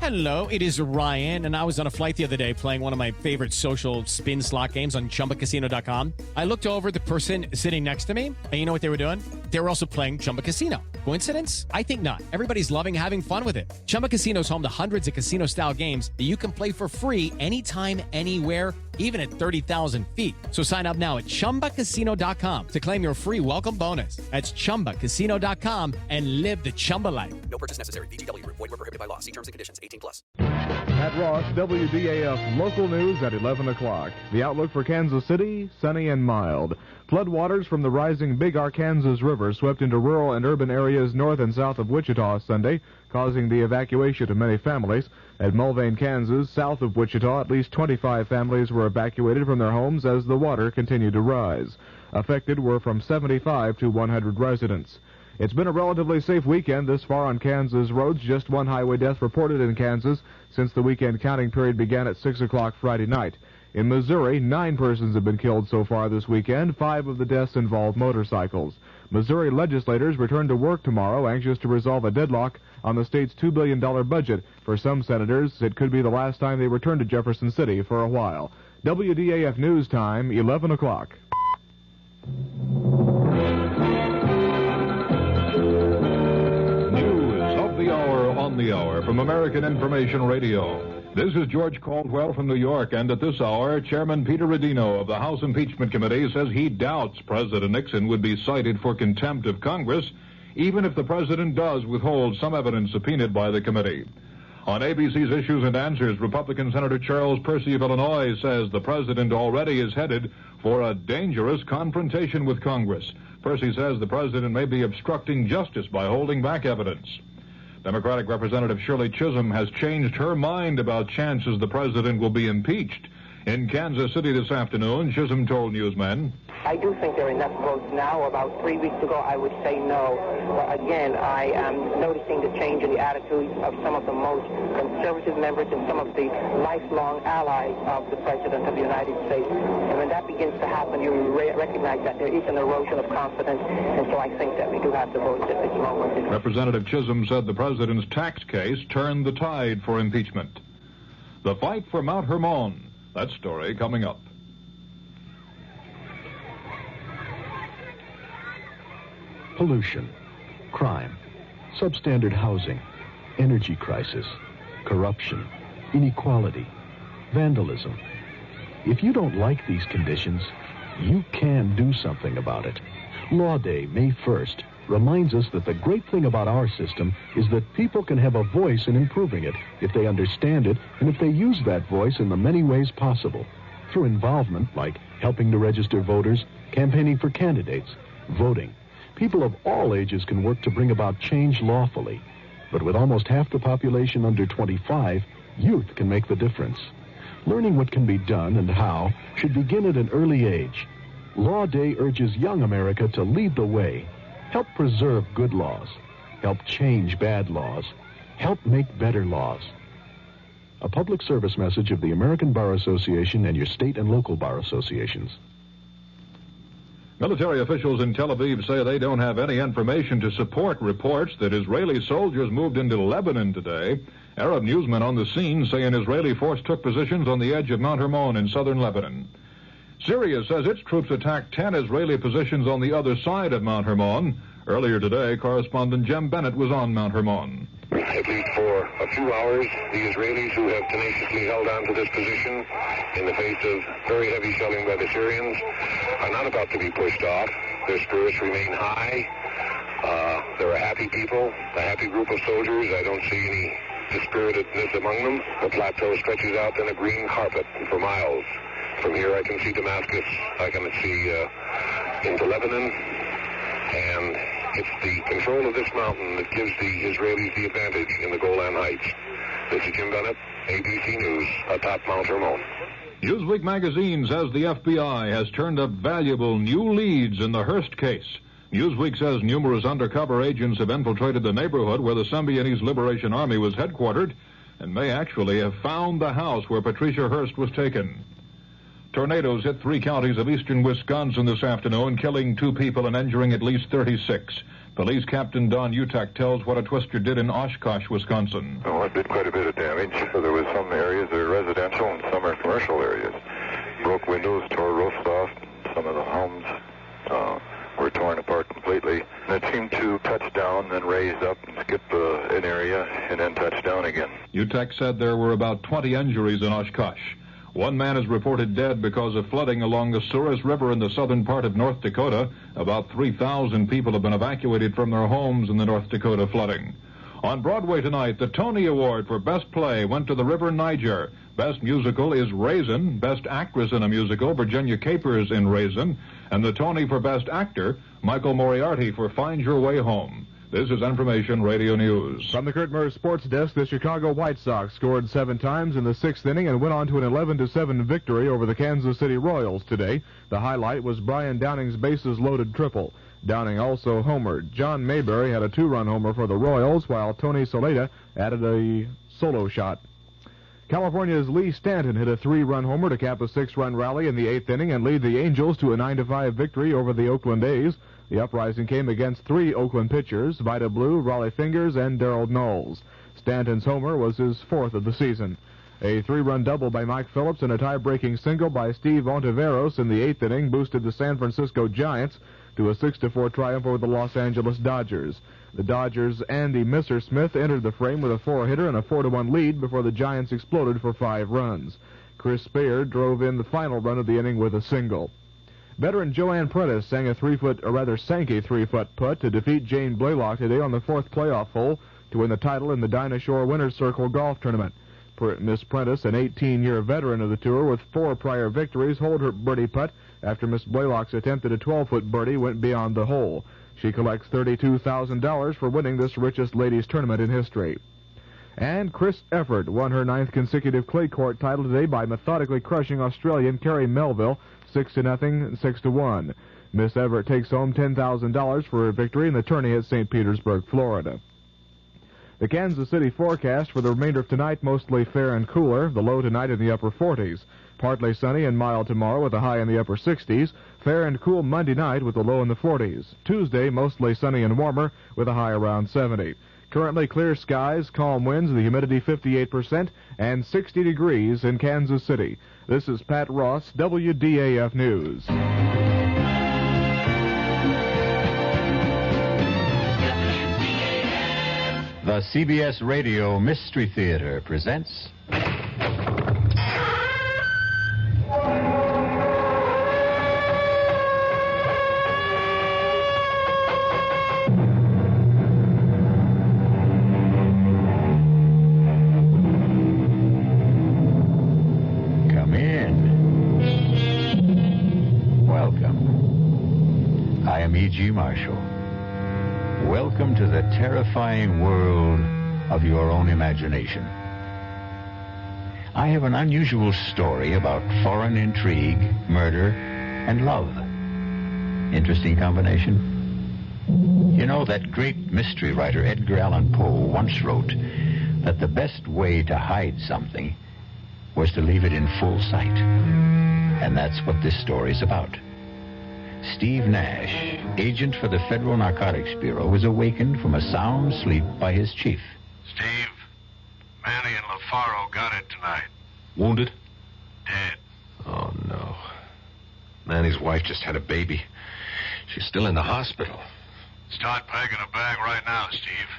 Hello, it is Ryan, and I was on a flight the other day playing one of my favorite social spin slot games on ChumbaCasino.com. I looked over at the person sitting next to me, and you know what they were doing? They were also playing Chumba Casino. Coincidence? I think not. Everybody's loving having fun with it. Chumba Casino is home to hundreds of casino-style games that you can play for free anytime, anywhere, even at 30,000 feet. So sign up now at ChumbaCasino.com to claim your free welcome bonus. That's ChumbaCasino.com and live the Chumba life. No purchase necessary. VGW. Void where prohibited by law. See terms and conditions. 18+. Pat Ross, WDAF local news at 11 o'clock. The outlook for Kansas City, sunny and mild. Floodwaters from the rising Big Arkansas River swept into rural and urban areas north and south of Wichita Sunday, causing the evacuation of many families. At Mulvane, Kansas, south of Wichita, at least 25 families were evacuated from their homes as the water continued to rise. Affected were from 75 to 100 residents. It's been a relatively safe weekend this far on Kansas roads. Just one highway death reported in Kansas since the weekend counting period began at 6 o'clock Friday night. In Missouri, 9 persons have been killed so far this weekend. 5 of the deaths involved motorcycles. Missouri legislators return to work tomorrow, anxious to resolve a deadlock on the state's $2 billion budget. For some senators, it could be the last time they return to Jefferson City for a while. WDAF News Time, 11 o'clock. The hour on the hour from American Information Radio. This is George Caldwell from New York, and at this hour, Chairman Peter Rodino of the House Impeachment Committee says he doubts President Nixon would be cited for contempt of Congress, even if the president does withhold some evidence subpoenaed by the committee. On ABC's Issues and Answers, Republican Senator Charles Percy of Illinois says the president already is headed for a dangerous confrontation with Congress. Percy says the president may be obstructing justice by holding back evidence. Democratic Representative Shirley Chisholm has changed her mind about chances the president will be impeached. In Kansas City this afternoon, Chisholm told newsmen, I do think there are enough votes now. About 3 weeks ago, I would say no. But again, I am noticing the change in the attitudes of some of the most conservative members and some of the lifelong allies of the President of the United States. And when that begins to happen, you recognize that there is an erosion of confidence. And so I think that we do have the votes at this moment. Representative Chisholm said the president's tax case turned the tide for impeachment. The fight for Mount Hermon. That story coming up. Pollution, crime, substandard housing, energy crisis, corruption, inequality, vandalism. If you don't like these conditions, you can do something about it. Law Day, May 1st, reminds us that the great thing about our system is that people can have a voice in improving it if they understand it and if they use that voice in the many ways possible. Through involvement like helping to register voters, campaigning for candidates, voting. People of all ages can work to bring about change lawfully. But with almost half the population under 25, youth can make the difference. Learning what can be done and how should begin at an early age. Law Day urges young America to lead the way. Help preserve good laws. Help change bad laws. Help make better laws. A public service message of the American Bar Association and your state and local bar associations. Military officials in Tel Aviv say they don't have any information to support reports that Israeli soldiers moved into Lebanon today. Arab newsmen on the scene say an Israeli force took positions on the edge of Mount Hermon in southern Lebanon. Syria says its troops attacked 10 Israeli positions on the other side of Mount Hermon. Earlier today, correspondent Jem Bennett was on Mount Hermon. At least for a few hours, the Israelis, who have tenaciously held on to this position in the face of very heavy shelling by the Syrians, are not about to be pushed off. Their spirits remain high. They're a happy people, a happy group of soldiers. I don't see any dispiritedness among them. The plateau stretches out in a green carpet for miles. From here I can see Damascus, I can see into Lebanon, and it's the control of this mountain that gives the Israelis the advantage in the Golan Heights. This is Jim Bennett, ABC News, atop Mount Hermon. Newsweek magazine says the FBI has turned up valuable new leads in the Hearst case. Newsweek says numerous undercover agents have infiltrated the neighborhood where the Symbionese Liberation Army was headquartered and may actually have found the house where Patricia Hearst was taken. Tornadoes hit 3 counties of eastern Wisconsin this afternoon, killing 2 people and injuring at least 36. Police Captain Don Utak tells what a twister did in Oshkosh, Wisconsin. Oh, it did quite a bit of damage. So there was some areas that are residential and some are commercial areas. Broke windows, tore roofs off. Some of the homes were torn apart completely. And it seemed to touch down, then raise up and skip an area, and then touch down again. Utak said there were about 20 injuries in Oshkosh. One man is reported dead because of flooding along the Souris River in the southern part of North Dakota. About 3,000 people have been evacuated from their homes in the North Dakota flooding. On Broadway tonight, the Tony Award for Best Play went to The River Niger. Best Musical is Raisin. Best Actress in a Musical, Virginia Capers in Raisin. And the Tony for Best Actor, Michael Moriarty for Find Your Way Home. This is Information Radio News. From the Kurt Murray Sports Desk, the Chicago White Sox scored 7 times in the 6th inning and went on to an 11-7 victory over the Kansas City Royals today. The highlight was Brian Downing's bases-loaded triple. Downing also homered. John Mayberry had a 2-run homer for the Royals, while Tony Soleta added a solo shot. California's Lee Stanton hit a 3-run homer to cap a 6-run rally in the 8th inning and lead the Angels to a 9-5 victory over the Oakland A's. The uprising came against 3 Oakland pitchers, Vida Blue, Raleigh Fingers, and Darrell Knowles. Stanton's homer was his 4th of the season. A 3-run double by Mike Phillips and a tie-breaking single by Steve Ontiveros in the 8th inning boosted the San Francisco Giants to a 6-4 triumph over the Los Angeles Dodgers. The Dodgers' Andy Messersmith entered the frame with a 4-hitter and a 4-1 lead before the Giants exploded for 5 runs. Chris Speyer drove in the final run of the inning with a single. Veteran Joanne Prentice sank a 3-foot putt to defeat Jane Blaylock today on the 4th playoff hole to win the title in the Dinah Shore Winner's Circle golf tournament. Miss Prentice, an 18-year veteran of the tour with 4 prior victories, holed her birdie putt after Miss Blaylock's attempt at a 12-foot birdie went beyond the hole. She collects $32,000 for winning this richest ladies tournament in history. And Chris Efford won her 9th consecutive clay court title today by methodically crushing Australian Kerry Melville 6-0 and 6-1. Miss Everett takes home $10,000 for her victory in the tourney at St. Petersburg, Florida. The Kansas City forecast for the remainder of tonight, mostly fair and cooler. The low tonight in the upper 40s. Partly sunny and mild tomorrow with a high in the upper 60s. Fair and cool Monday night with a low in the 40s. Tuesday, mostly sunny and warmer with a high around 70. Currently clear skies, calm winds, the humidity 58%, and 60 degrees in Kansas City. This is Pat Ross, WDAF News. The CBS Radio Mystery Theater presents... Come in. Welcome. I am E.G. Marshall. Welcome to the terrifying world of your own imagination. I have an unusual story about foreign intrigue, murder, and love. Interesting combination? You know, that great mystery writer Edgar Allan Poe once wrote that the best way to hide something was to leave it in full sight. And that's what this story's about. Steve Nash, agent for the Federal Narcotics Bureau, was awakened from a sound sleep by his chief. Steve, Manny and LaFaro got it tonight. Wounded? Dead. Oh, no. Manny's wife just had a baby. She's still in the hospital. Start packing a bag right now, Steve.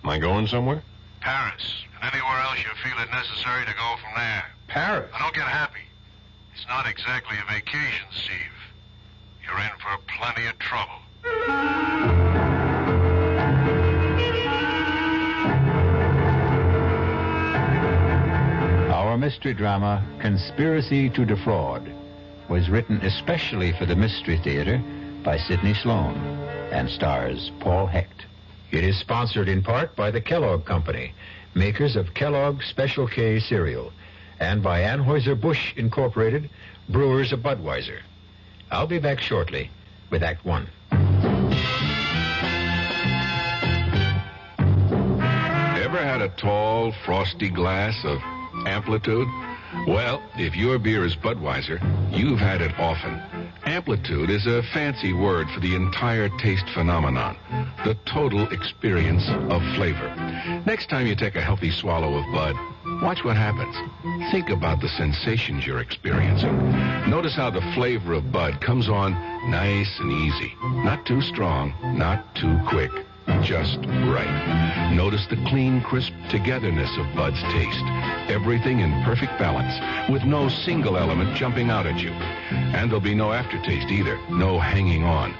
Am I going somewhere? Paris, and anywhere else you feel it necessary to go from there. Paris? Now, don't get happy. It's not exactly a vacation, Steve. You're in for plenty of trouble. Our mystery drama, Conspiracy to Defraud, was written especially for the Mystery Theater by Sidney Sloan and stars Paul Hecht. It is sponsored in part by the Kellogg Company, makers of Kellogg Special K cereal, and by Anheuser-Busch Incorporated, brewers of Budweiser. I'll be back shortly with Act One. Ever had a tall, frosty glass of amplitude? Well, if your beer is Budweiser, you've had it often. Amplitude is a fancy word for the entire taste phenomenon, the total experience of flavor. Next time you take a healthy swallow of Bud, watch what happens. Think about the sensations you're experiencing. Notice how the flavor of Bud comes on nice and easy. Not too strong, not too quick. Just right. Notice the clean, crisp togetherness of Bud's taste. Everything in perfect balance, with no single element jumping out at you. And there'll be no aftertaste either, no hanging on.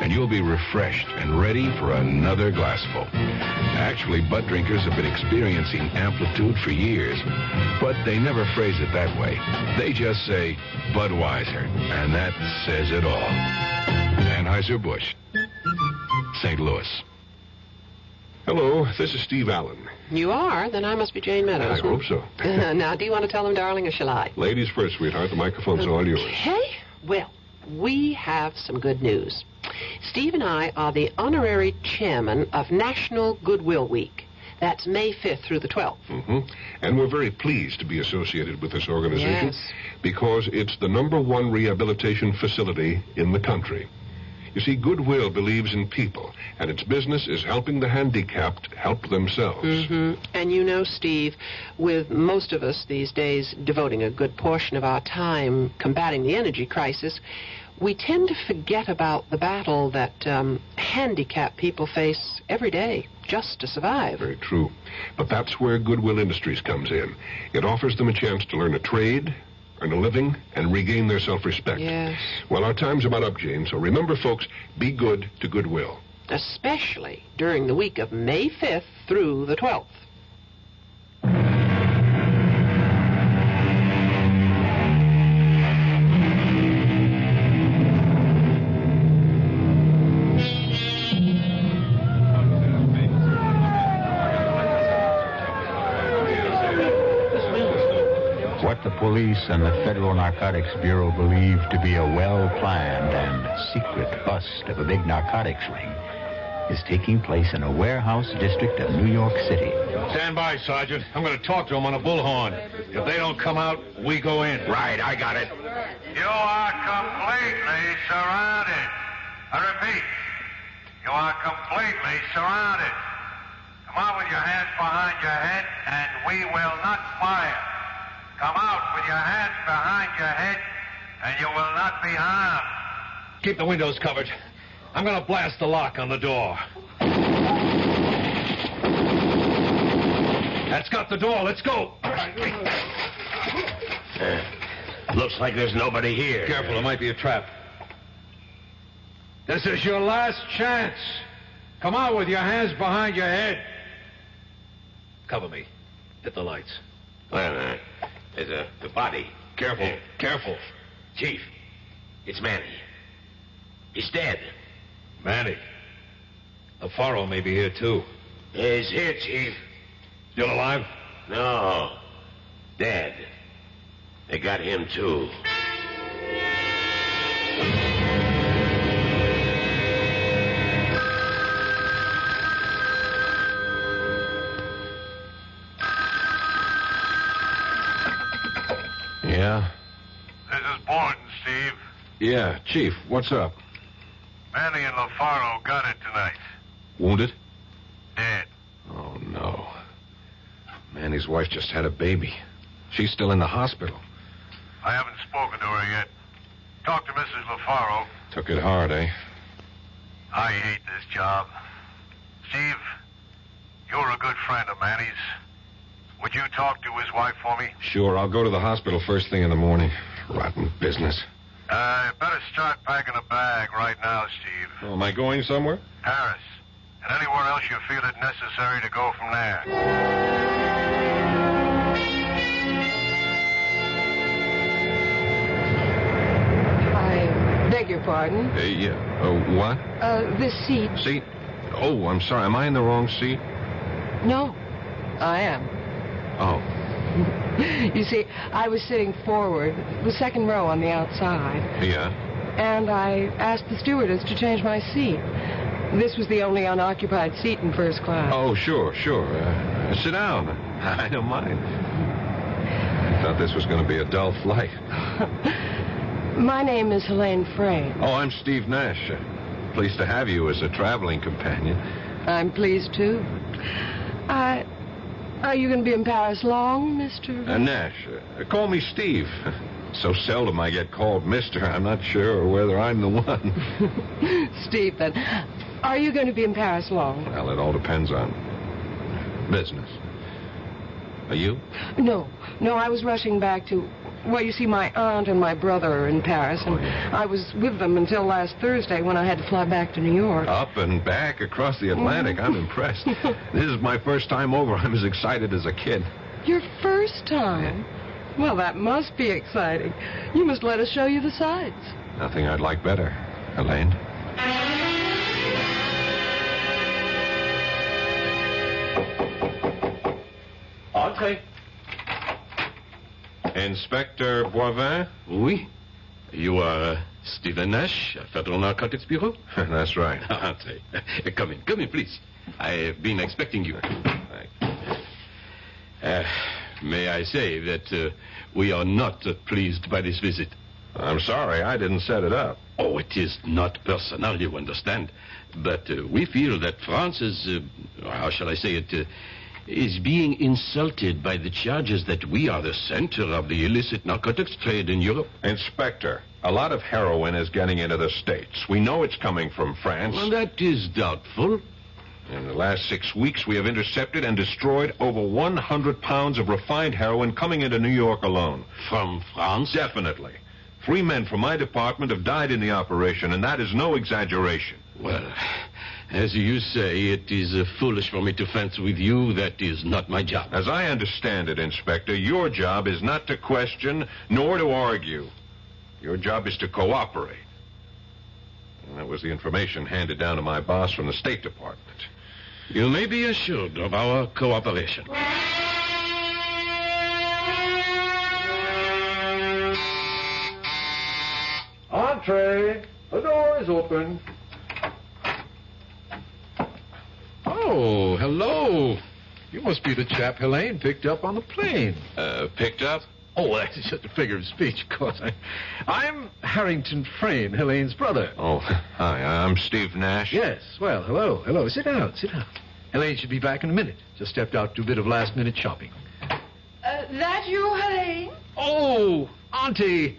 And you'll be refreshed and ready for another glassful. Actually, Bud drinkers have been experiencing Amplitude for years, but they never phrase it that way. They just say Budweiser, and that says it all. Anheuser-Busch, St. Louis. Hello, this is Steve Allen. You are? Then I must be Jane Meadows. I hope so. Now, do you want to tell them, darling, or shall I? Ladies first, sweetheart. The microphone's all yours. Okay. Well, we have some good news. Steve and I are the honorary chairman of National Goodwill Week. That's May 5th through the 12th. Mm-hmm. And we're very pleased to be associated with this organization. Yes. Because it's the #1 rehabilitation facility in the country. You see, Goodwill believes in people, and its business is helping the handicapped help themselves. Mm-hmm. And you know, Steve, with most of us these days devoting a good portion of our time combating the energy crisis, we tend to forget about the battle that handicapped people face every day just to survive. Very true. But that's where Goodwill Industries comes in. It offers them a chance to learn a trade, earn a living, and regain their self-respect. Yes. Well, our time's about up, Jane, so remember, folks, be good to Goodwill. Especially during the week of May 5th through the 12th. What the police and the Federal Narcotics Bureau believe to be a well-planned and secret bust of a big narcotics ring is taking place in a warehouse district of New York City. Stand by, Sergeant. I'm going to talk to them on a bullhorn. If they don't come out, we go in. Right, I got it. You are completely surrounded. I repeat, you are completely surrounded. Come out with your hands behind your head, and we will not fire. Come out with your hands behind your head, and you will not be harmed. Keep the windows covered. I'm going to blast the lock on the door. That's got the door. Let's go. Looks like there's nobody here. Careful, it might be a trap. This is your last chance. Come out with your hands behind your head. Cover me. Hit the lights. Well, there's the body. Careful, careful. Chief, it's Manny. He's dead. Manny. LaFaro may be here, too. He's here, Chief. Still alive? No. Dead. They got him, too. Yeah? This is Borden, Steve. Yeah, Chief, what's up? Manny and LaFaro got it tonight. Wounded? Dead. Oh, no. Manny's wife just had a baby. She's still in the hospital. I haven't spoken to her yet. Talk to Mrs. LaFaro. Took it hard, eh? I hate this job. Steve, you're a good friend of Manny's. Would you talk to his wife for me? Sure, I'll go to the hospital first thing in the morning. Rotten business. Better start packing a bag right now, Steve. Oh, am I going somewhere? Paris. And anywhere else you feel it necessary to go from there. I beg your pardon? Yeah. What? This seat. Seat? Oh, I'm sorry. Am I in the wrong seat? No, I am. Oh. You see, I was sitting forward, the second row on the outside. Yeah? And I asked the stewardess to change my seat. This was the only unoccupied seat in first class. Oh, sure. Sit down. I don't mind. thought this was going to be a dull flight. My name is Helene Freyne. Oh, I'm Steve Nash. Pleased to have you as a traveling companion. I'm pleased, too. Are you going to be in Paris long, Mr.? Nash. Call me Steve. So seldom I get called Mr. I'm not sure whether I'm the one. Steve, then. Are you going to be in Paris long? Well, it all depends on business. Are you? No, I was rushing back to... Well, you see, my aunt and my brother are in Paris, and I was with them until last Thursday when I had to fly back to New York. Up and back across the Atlantic. I'm impressed. This is my first time over. I'm as excited as a kid. Your first time? Yeah. Well, that must be exciting. You must let us show you the sights. Nothing I'd like better, Helene. Entrez. Inspector Boivin? Oui. You are Stephen Nash, Federal Narcotics Bureau? That's right. Entrez. Come in, please. I've been expecting you. May I say that we are not pleased by this visit? I'm sorry, I didn't set it up. Oh, it is not personal, you understand. But we feel that France is, how shall I say it, is being insulted by the charges that we are the center of the illicit narcotics trade in Europe. Inspector, a lot of heroin is getting into the States. We know it's coming from France. Well, that is doubtful. In the last 6 weeks, we have intercepted and destroyed over 100 pounds of refined heroin coming into New York alone. From France? Definitely. 3 men from my department have died in the operation, and that is no exaggeration. Well, as you say, it is foolish for me to fence with you. That is not my job. As I understand it, Inspector, your job is not to question nor to argue. Your job is to cooperate. And that was the information handed down to my boss from the State Department. You may be assured of our cooperation. Entree. The door is open. Oh, hello. You must be the chap Helene picked up on the plane. Picked up? Oh, that's just a figure of speech, of course. I'm Harrington Freyne, Helene's brother. Oh, hi, I'm Steve Nash. Yes, well, hello. Sit down. Helene should be back in a minute. Just stepped out to do a bit of last-minute shopping. That you, Helene? Oh, Auntie.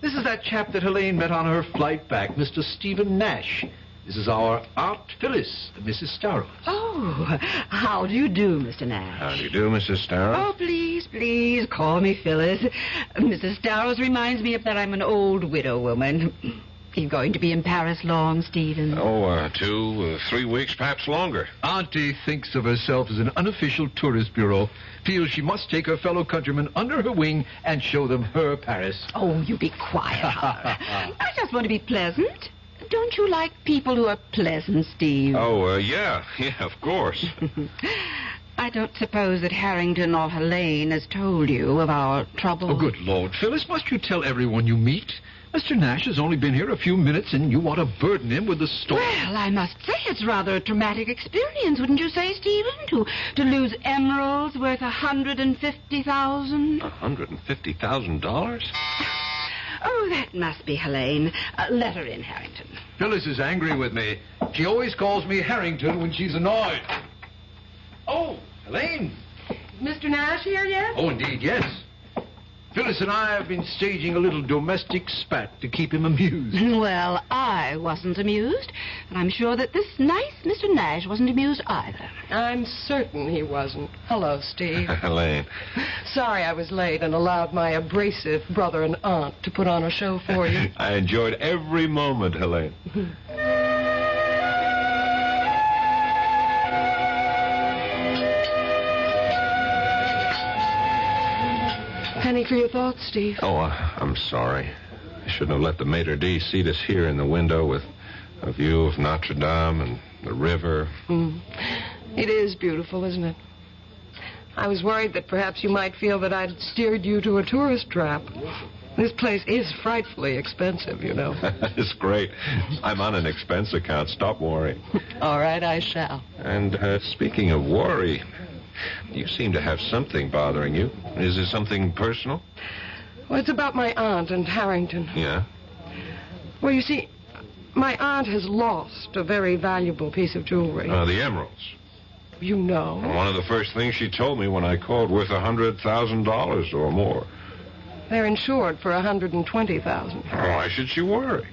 This is that chap that Helene met on her flight back, Mr. Stephen Nash. This is our Aunt Phyllis, Mrs. Starrow. Oh, how do you do, Mr. Nash? How do you do, Mrs. Starrow? Oh, please, call me Phyllis. Mrs. Starrow reminds me of that I'm an old widow woman. You going to be in Paris long, Stephen? Oh, 2, 3 weeks, perhaps longer. Auntie thinks of herself as an unofficial tourist bureau, feels she must take her fellow countrymen under her wing and show them her Paris. Oh, you be quiet, Howard. I just want to be pleasant. Don't you like people who are pleasant, Steve? Oh, yeah, of course. I don't suppose that Harrington or Helene has told you of our trouble. Oh, good Lord, Phyllis, must you tell everyone you meet? Mr. Nash has only been here a few minutes, and you want to burden him with the story. Well, I must say it's rather a traumatic experience, wouldn't you say, Stephen? To lose emeralds worth $150,000. $150,000? Oh, that must be Helene. Let her in, Harrington. Phyllis is angry with me. She always calls me Harrington when she's annoyed. Oh, Helene. Mr. Nash here yet? Oh, indeed, yes. Phyllis and I have been staging a little domestic spat to keep him amused. Well, I wasn't amused, and I'm sure that this nice Mr. Nash wasn't amused either. I'm certain he wasn't. Hello, Steve. Helene. Sorry I was late and allowed my abrasive brother and aunt to put on a show for you. I enjoyed every moment, Helene. Penny for your thoughts, Steve. Oh, I'm sorry. I shouldn't have let the maitre d' seat us here in the window with a view of Notre Dame and the river. It is beautiful, isn't it? I was worried that perhaps you might feel that I'd steered you to a tourist trap. This place is frightfully expensive, you know. It's great. I'm on an expense account. Stop worrying. All right, I shall. And speaking of worry, you seem to have something bothering you. Is it something personal? Well, it's about my aunt and Harrington. Yeah? Well, you see, my aunt has lost a very valuable piece of jewelry. The emeralds. You know. One of the first things she told me when I called, worth $100,000 or more. They're insured for $120,000. Why should she worry?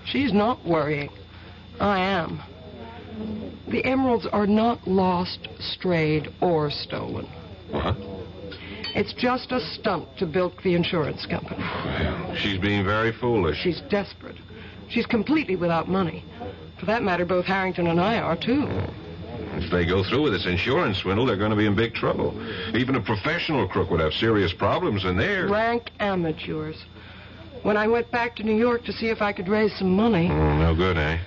She's not worrying. I am. The emeralds are not lost, strayed, or stolen. What? It's just a stunt to bilk the insurance company. Well, she's being very foolish. She's desperate. She's completely without money. For that matter, both Harrington and I are, too. If they go through with this insurance swindle, they're going to be in big trouble. Even a professional crook would have serious problems, and they're... rank amateurs. When I went back to New York to see if I could raise some money... no good, eh?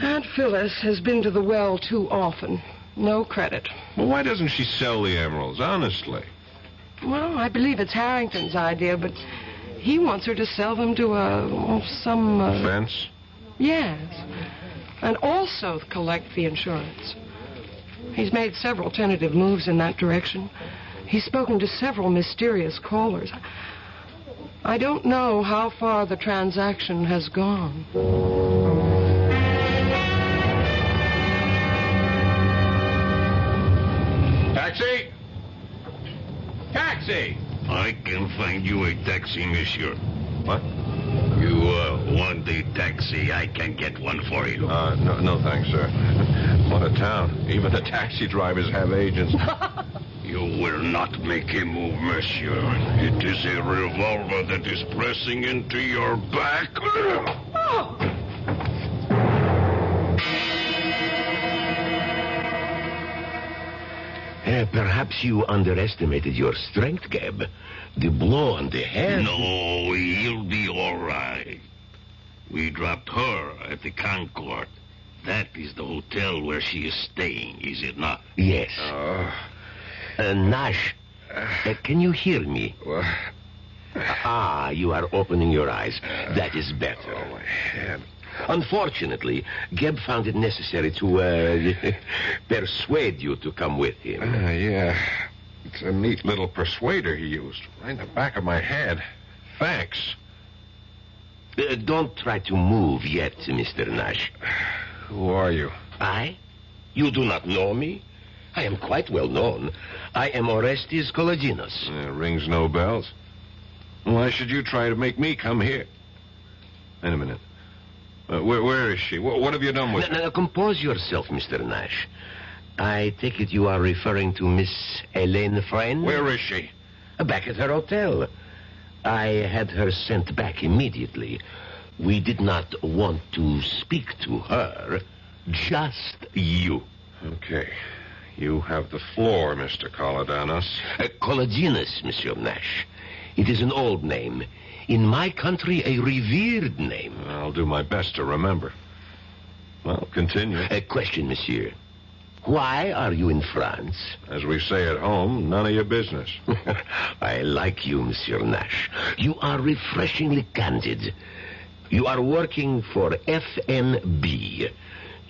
Aunt Phyllis has been to the well too often. No credit. Well, why doesn't she sell the emeralds, honestly? Well, I believe it's Harrington's idea, but he wants her to sell them to some... Fence? Yes. And also collect the insurance. He's made several tentative moves in that direction. He's spoken to several mysterious callers. I don't know how far the transaction has gone. Taxi! Taxi! I can find you a taxi, monsieur. What? You want a taxi? I can get one for you. No thanks, sir. What a town. Even the taxi drivers have agents. You will not make a move, monsieur. It is a revolver that is pressing into your back. Oh! Perhaps you underestimated your strength, Gab. The blow on the head... No, he'll be all right. We dropped her at the Concord. That is the hotel where she is staying, is it not? Yes. Nash, can you hear me? You are opening your eyes. That is better. Oh, my head. Unfortunately, Geb found it necessary to persuade you to come with him. Yeah. It's a neat little persuader he used. Right in the back of my head. Thanks. Don't try to move yet, Mr. Nash. Who are you? I? You do not know me? I am quite well known. I am Orestes Kolodinos. Rings no bells. Why should you try to make me come here? Wait a minute. Where is she? What have you done with her? Now, compose yourself, Mr. Nash. I take it you are referring to Miss Helene Freyne? Where is she? Back at her hotel. I had her sent back immediately. We did not want to speak to her, just you. Okay. You have the floor, Mr. Kolodinos. Kolodinos, Monsieur Nash. It is an old name. In my country, a revered name. I'll do my best to remember. Well, continue. A question, monsieur. Why are you in France? As we say at home, none of your business. I like you, Monsieur Nash. You are refreshingly candid. You are working for FNB.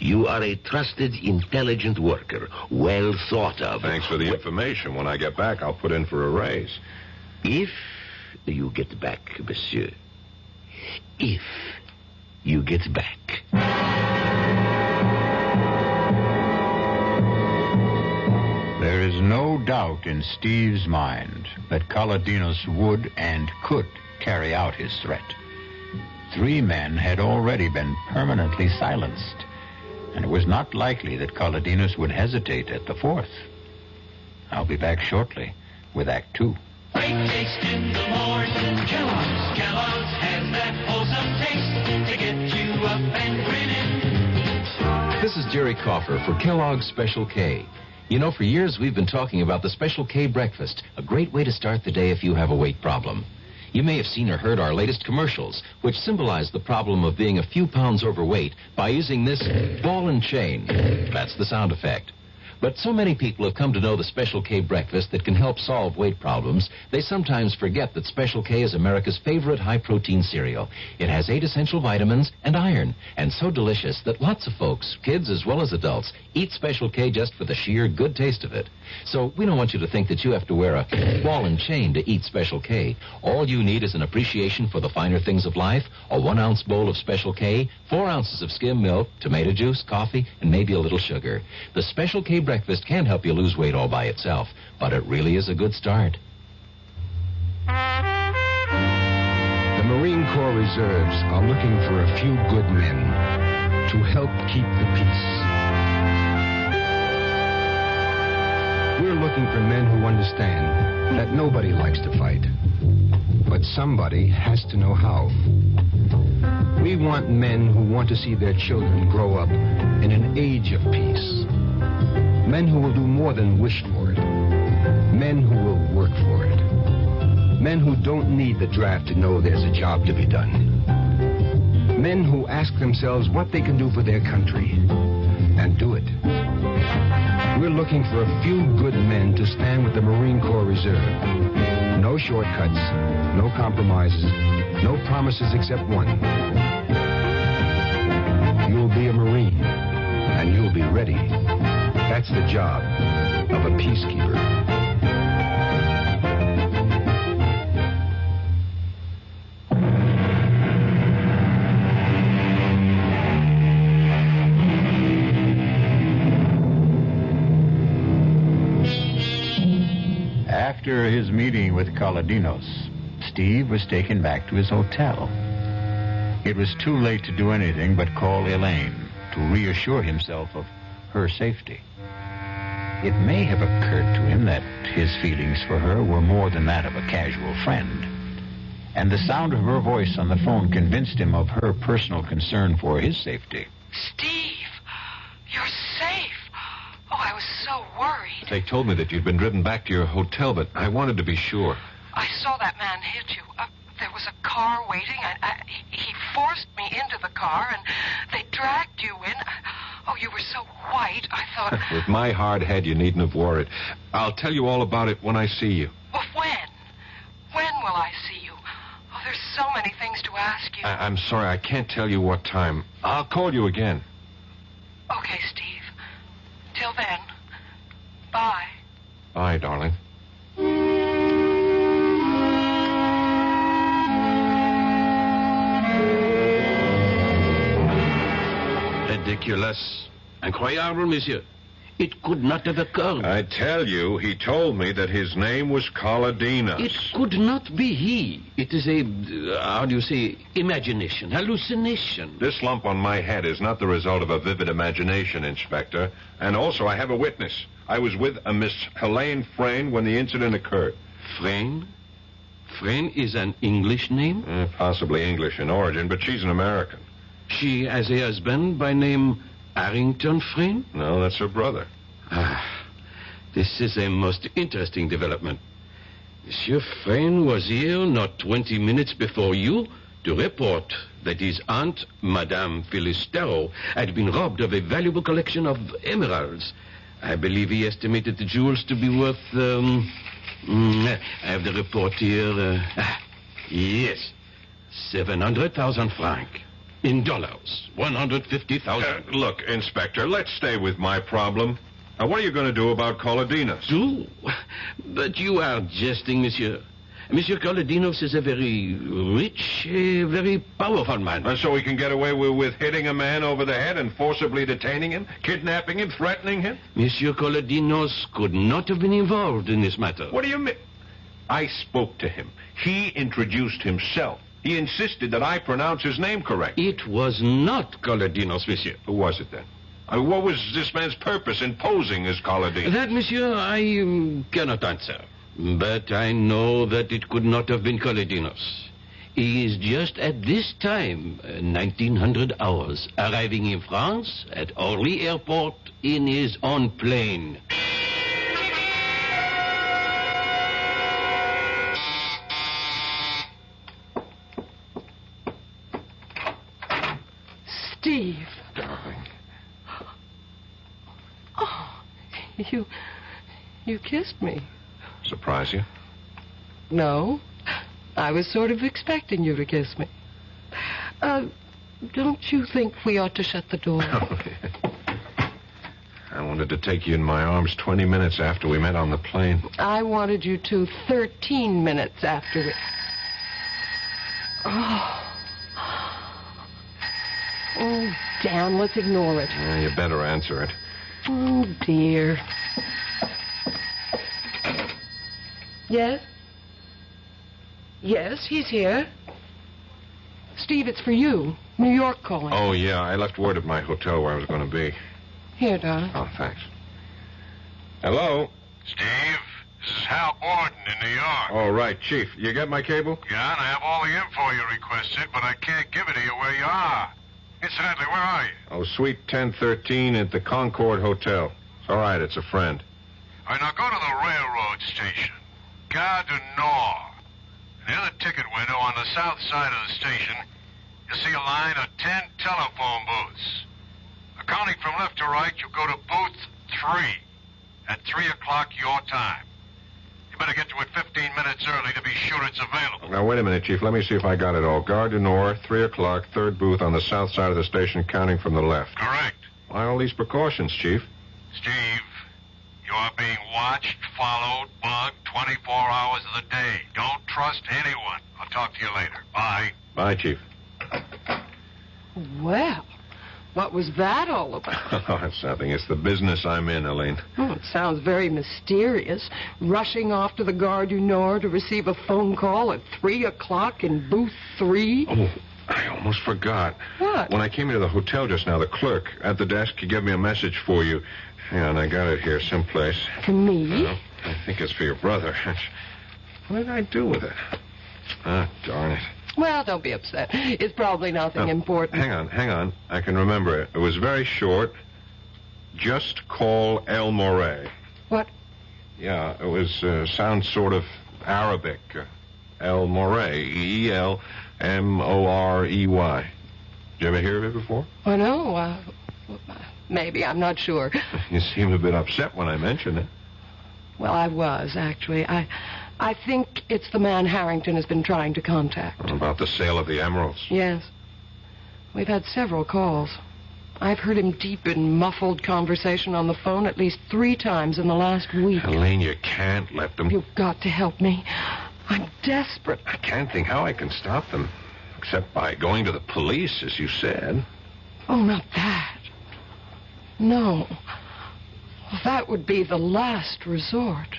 You are a trusted, intelligent worker, well thought of. Thanks for the information. When I get back, I'll put in for a raise. If you get back, monsieur. If you get back. There is no doubt in Steve's mind that Kolodinos would and could carry out his threat. 3 men had already been permanently silenced, and it was not likely that Kolodinos would hesitate at the 4th. I'll be back shortly with Act 2. Great taste in the morning. Kellogg's has that wholesome taste to get you up and grinning. This is Jerry Coffer for Kellogg's Special K. You know, for years we've been talking about the Special K breakfast, a great way to start the day if you have a weight problem. You may have seen or heard our latest commercials, which symbolize the problem of being a few pounds overweight by using this ball and chain. That's the sound effect. But so many people have come to know the Special K breakfast that can help solve weight problems, they sometimes forget that Special K is America's favorite high-protein cereal. It has 8 essential vitamins and iron, and so delicious that lots of folks, kids as well as adults, eat Special K just for the sheer good taste of it. So we don't want you to think that you have to wear a ball and chain to eat Special K. All you need is an appreciation for the finer things of life, a 1-ounce bowl of Special K, 4 ounces of skim milk, tomato juice, coffee, and maybe a little sugar. The Special K breakfast can't help you lose weight all by itself, but it really is a good start. The Marine Corps Reserves are looking for a few good men to help keep the peace. We're looking for men who understand that nobody likes to fight, but somebody has to know how. We want men who want to see their children grow up in an age of peace. Men who will do more than wish for it. Men who will work for it. Men who don't need the draft to know there's a job to be done. Men who ask themselves what they can do for their country and do it. We're looking for a few good men to stand with the Marine Corps Reserve. No shortcuts, no compromises, no promises except one. You'll be a Marine, and you'll be ready. That's the job of a peacekeeper. After his meeting with Kolodinos, Steve was taken back to his hotel. It was too late to do anything but call Helene to reassure himself of her safety. It may have occurred to him that his feelings for her were more than that of a casual friend. And the sound of her voice on the phone convinced him of her personal concern for his safety. Steve, you're safe. Oh, I was so worried. They told me that you'd been driven back to your hotel, but I wanted to be sure. I saw that man hit you. There was a car waiting. He forced me into the car, and they dragged you in. Oh, you were so white, I thought... With my hard head, you needn't have worried. I'll tell you all about it when I see you. Well, when? When will I see you? Oh, there's so many things to ask you. I'm sorry, I can't tell you what time. I'll call you again. Okay, Steve. Till then, bye. Bye, darling. Ridiculous. Incroyable, monsieur. It could not have occurred. I tell you, he told me that his name was Kolodinos. It could not be he. It is a, how do you say, imagination, hallucination. This lump on my head is not the result of a vivid imagination, Inspector. And also, I have a witness. I was with a Miss Helene Freyne when the incident occurred. Freyne? Freyne is an English name? Possibly English in origin, but she's an American. She has a husband by name Harrington Freyne? No, that's her brother. This is a most interesting development. Monsieur Freyne was here not 20 minutes before you to report that his aunt, Madame Phyllis Darrow, had been robbed of a valuable collection of emeralds. I believe he estimated the jewels to be worth, I have the report here. Yes, 700,000 francs. In dollars, 150,000. Look, Inspector, let's stay with my problem. What are you going to do about Kolodinos? Do? But you are jesting, monsieur. Monsieur Kolodinos is a very rich, very powerful man. So he can get away with hitting a man over the head and forcibly detaining him, kidnapping him, threatening him? Monsieur Kolodinos could not have been involved in this matter. What do you mean? I spoke to him. He introduced himself. He insisted that I pronounce his name correct. It was not Kolodinos, monsieur. Who was it then? What was this man's purpose in posing as Kolodinos? That, monsieur, I cannot answer. But I know that it could not have been Kolodinos. He is just at this time, 1900 hours, arriving in France at Orly Airport in his own plane. Steve. Darling. Oh, You kissed me. Surprise you? No. I was sort of expecting you to kiss me. Don't you think we ought to shut the door? I wanted to take you in my arms 20 minutes after we met on the plane. I wanted you to 13 minutes after we... Oh, damn, let's ignore it. Yeah, you better answer it. Oh, dear. Yes? Yes, he's here. Steve, it's for you. New York calling. Oh, yeah, I left word at my hotel where I was going to be. Here, darling. Oh, thanks. Hello? Steve, this is Hal Borden in New York. Oh, right, Chief. You get my cable? Yeah, and I have all the info you requested, but I can't give it to you where you are. Incidentally, where are you? Oh, Suite 1013 at the Concord Hotel. It's all right, it's a friend. All right, now go to the railroad station. Gare du Nord. Near the ticket window on the south side of the station, you'll see a line of 10 telephone booths. Counting from left to right, you go to booth 3 at 3 o'clock your time. You better get to it 15 minutes early to be sure it's available. Now, wait a minute, Chief. Let me see if I got it all. Gare du Nord, 3 o'clock, third booth on the south side of the station, counting from the left. Correct. Why all these precautions, Chief? Steve, you are being watched, followed, bugged 24 hours of the day. Don't trust anyone. I'll talk to you later. Bye. Bye, Chief. Well, what was that all about? Oh, that's nothing. It's the business I'm in, Helene. Oh, it sounds very mysterious. Rushing off to the Gare du Nord to receive a phone call at 3 o'clock in booth 3. Oh, I almost forgot. What? When I came into the hotel just now, the clerk at the desk, he gave me a message for you. Hang on, I got it here someplace. For me? I think it's for your brother. What did I do with it? Ah, darn it. Well, don't be upset. It's probably nothing important. Hang on. I can remember it. It was very short. Just call El Morey. What? Yeah, it was, sounds sort of Arabic. El Morey. E-L-M-O-R-E-Y. Did you ever hear of it before? Oh, no. Maybe. I'm not sure. You seemed a bit upset when I mentioned it. Well, I was, actually. I think it's the man Harrington has been trying to contact. About the sale of the emeralds? Yes. We've had several calls. I've heard him deep in muffled conversation on the phone at least 3 times in the last week. Helene, you can't let them... You've got to help me. I'm desperate. I can't think how I can stop them. Except by going to the police, as you said. Oh, not that. No. Well, that would be the last resort.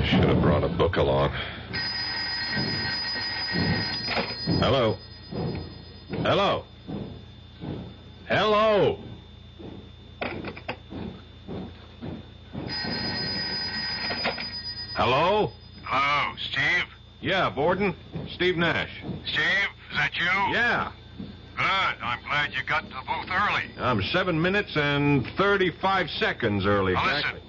Should have brought a book along. Hello? Hello? Hello? Hello? Hello, Steve? Yeah, Borden. Steve Nash. Steve, is that you? Yeah. Good. I'm glad you got to the booth early. I'm 7 minutes and 35 seconds early. Now, exactly. listen.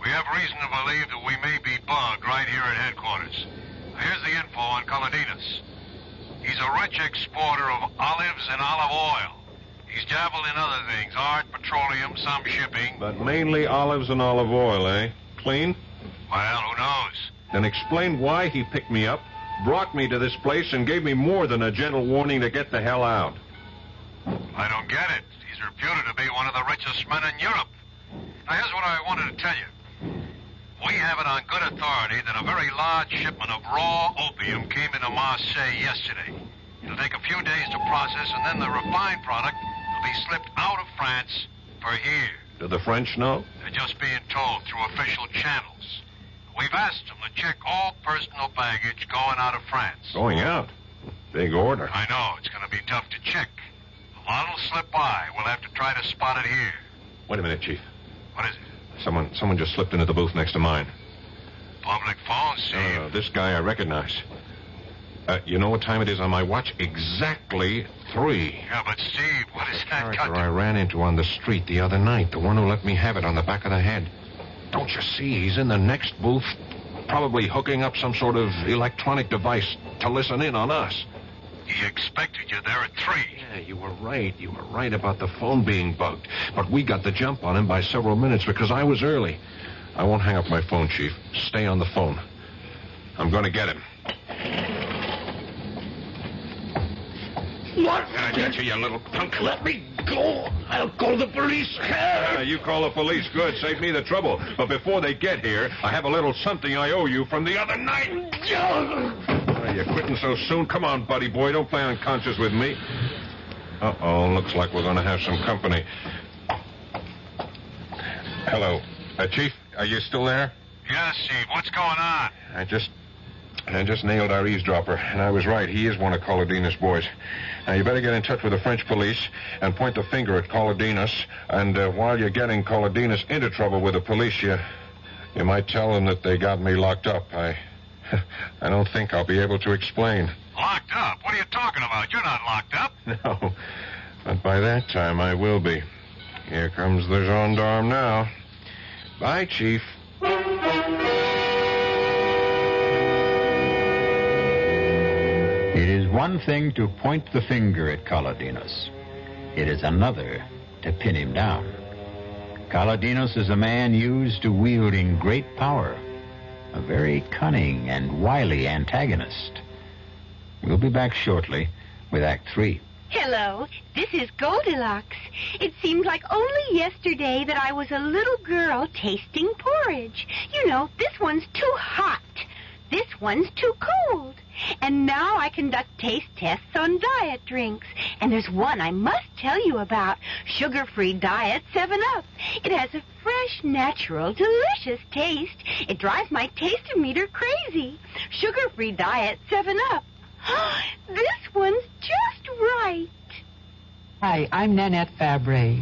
We have reason to believe that we may be bugged right here at headquarters. Here's the info on Kolodinos. He's a rich exporter of olives and olive oil. He's dabbled in other things, art, petroleum, some shipping. But mainly olives and olive oil, eh? Clean? Well, who knows? Then explain why he picked me up, brought me to this place, and gave me more than a gentle warning to get the hell out. I don't get it. He's reputed to be one of the richest men in Europe. Now, here's what I wanted to tell you. We have it on good authority that a very large shipment of raw opium came into Marseille yesterday. It'll take a few days to process, and then the refined product will be slipped out of France for here. Do the French know? They're just being told through official channels. We've asked them to check all personal baggage going out of France. Going out? Big order. I know. It's going to be tough to check. A lot will slip by. We'll have to try to spot it here. Wait a minute, Chief. What is it? Someone just slipped into the booth next to mine. Public phone, Steve. No, this guy I recognize. You know what time it is on my watch? Exactly 3. Yeah, but Steve, what is that got I ran into on the street the other night. The one who let me have it on the back of the head. Don't you see? He's in the next booth probably hooking up some sort of electronic device to listen in on us. He expected you there at 3. Yeah, you were right. You were right about the phone being bugged. But we got the jump on him by several minutes because I was early. I won't hang up my phone, Chief. Stay on the phone. I'm going to get him. What? I got you, you little punk. Let me go. I'll call the police. You call the police. Good. Save me the trouble. But before they get here, I have a little something I owe you from the other night. You're quitting so soon? Come on, buddy boy. Don't play unconscious with me. Uh-oh. Looks like we're going to have some company. Hello. Chief, are you still there? Yes, Chief. What's going on? I just nailed our eavesdropper, and I was right. He is one of Kolodinos' boys. Now, you better get in touch with the French police and point the finger at Kolodinos. And while you're getting Kolodinos into trouble with the police, you might tell them that they got me locked up. I don't think I'll be able to explain. Locked up? What are you talking about? You're not locked up. No, but by that time I will be. Here comes the gendarme now. Bye, Chief. It is one thing to point the finger at Kolodinos. It is another to pin him down. Kolodinos is a man used to wielding great power, a very cunning and wily antagonist. We'll be back shortly with Act 3. Hello, this is Goldilocks. It seemed like only yesterday that I was a little girl tasting porridge. You know, this one's too hot. This one's too cold. And now I conduct taste tests on diet drinks. And there's one I must tell you about. Sugar-free diet 7-Up. It has a fresh, natural, delicious taste. It drives my taste-o-meter crazy. Sugar-free diet 7-Up. This one's just right. Hi, I'm Nanette Fabre.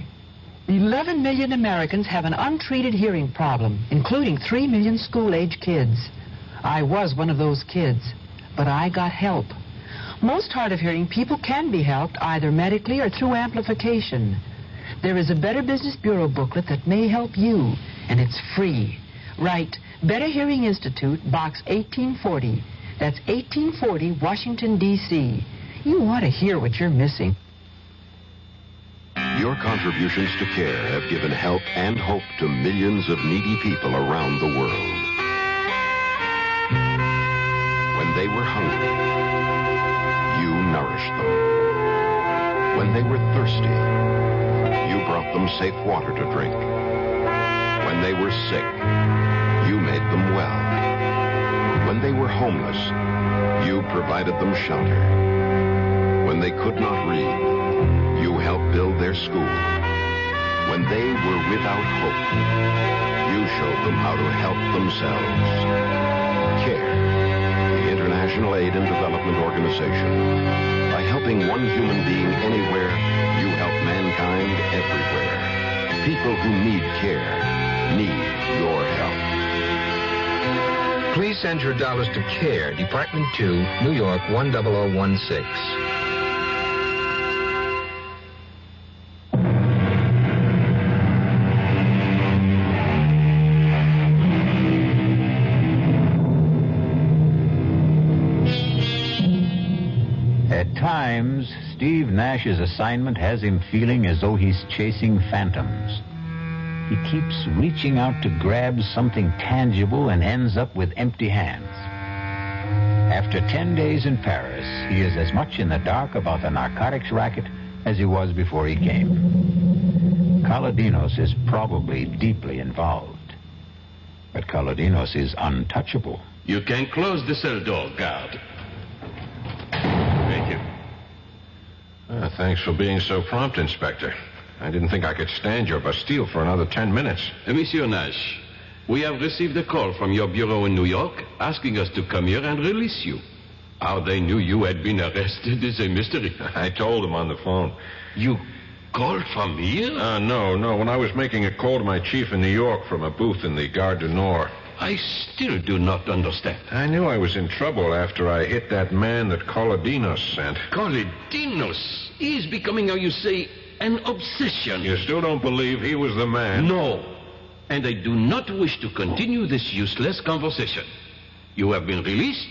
11 million Americans have an untreated hearing problem, including 3 million school-age kids. I was one of those kids, but I got help. Most hard-of-hearing people can be helped either medically or through amplification. There is a Better Business Bureau booklet that may help you, and it's free. Write Better Hearing Institute, Box 1840. That's 1840, Washington, D.C. You want to hear what you're missing. Your contributions to care have given help and hope to millions of needy people around the world. When they were hungry, you nourished them. When they were thirsty, you brought them safe water to drink. When they were sick, you made them well. When they were homeless, you provided them shelter. When they could not read, you helped build their school. When they were without hope, you showed them how to help themselves. CARE, the International Aid and Development Organization. By helping one human being anywhere, you help mankind everywhere. People who need care need your help. Please send your dollars to CARE, Department 2, New York 10016. At times, Steve Nash's assignment has him feeling as though he's chasing phantoms. He keeps reaching out to grab something tangible and ends up with empty hands. After 10 days in Paris, he is as much in the dark about the narcotics racket as he was before he came. Kolodinos is probably deeply involved. But Kolodinos is untouchable. You can close the cell door, guard. Thank you. Thanks for being so prompt, Inspector. I didn't think I could stand your Bastille for another 10 minutes. Monsieur Nash, we have received a call from your bureau in New York asking us to come here and release you. How they knew you had been arrested is a mystery. I told them on the phone. You called from here? No. When I was making a call to my chief in New York from a booth in the Gare du Nord. I still do not understand. I knew I was in trouble after I hit that man that Kolodinos sent. Kolodinos? He is becoming, how you say, an obsession. You still don't believe he was the man? No. And I do not wish to continue this useless conversation. You have been released.